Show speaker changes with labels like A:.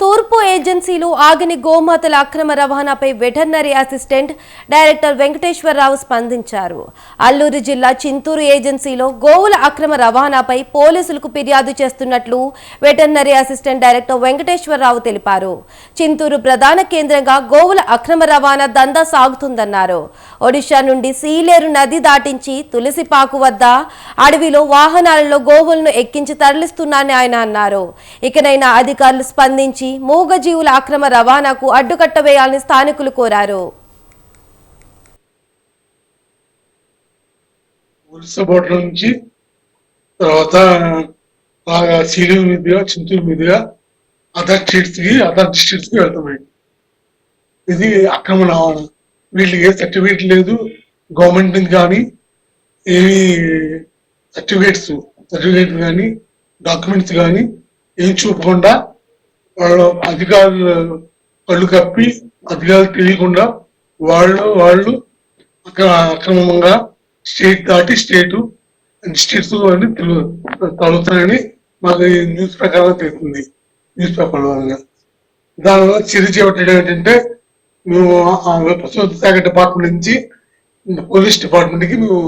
A: తూర్పు ఏజెన్సీలు ఆగని గోమాతల అక్రమ రవాణాపై వెటర్నరీ అసిస్టెంట్ డైరెక్టర్ వెంకటేశ్వరరావు స్పందించారు. అల్లూరు జిల్లా చింతూరు ఏజెన్సీలో గోవుల అక్రమ రవాణాపై పోలీసులకు ఫిర్యాదు చేస్తున్నట్లు వెటర్నరీ అసిస్టెంట్ డైరెక్టర్ వెంకటేశ్వరరావు తెలిపారు. చింతూరు ప్రధాన కేంద్రంగా గోవుల అక్రమ రవాణా దందా సాగుతుందన్నారు. ఒడిషా నుండి సీలేరు నది దాటించి తులసిపాకు వద్ద అడవిలో వాహనాలలో గోవులను ఎక్కించి తరలిస్తున్నారని ఆయన అన్నారు. ఇకనైనా అధికారులు స్పందించి మూగజీవుల అక్రమ రవాణాకు అడ్డుకట్ట వేయాలని స్థానికులు కోరారు.
B: బోర్డర్ నుంచి తర్వాత సీలింగ్ మీదుగా చింతూరు మీదుగా అదర్ డిస్ట్రిక్ట్స్ కి వెళ్తున్నాయి. ఇది అక్రమ రవాణా. వీళ్ళకి ఏ సర్టిఫికేట్ లేదు, గవర్నమెంట్ నుంచి కానీ ఏమి సర్టిఫికేట్ కానీ డాక్యుమెంట్స్ కానీ ఏం చూపకుండా వాళ్ళు అధికారులు కళ్ళు కప్పి అధికారులు తెలియకుండా వాళ్ళు అక్రమంగా స్టేట్ దాటి డిస్ట్రిక్ట్స్ అని తగులుతాయని మాకు న్యూస్ ప్రకారం తెలుస్తుంది. న్యూస్ పేపర్ వల్ల దానివల్ల చర్య చేపట్టడం ఏంటంటే మేము పశుసంవర్ధక శాఖ డిపార్ట్మెంట్ నుంచి పోలీస్ డిపార్ట్మెంట్ కి మేము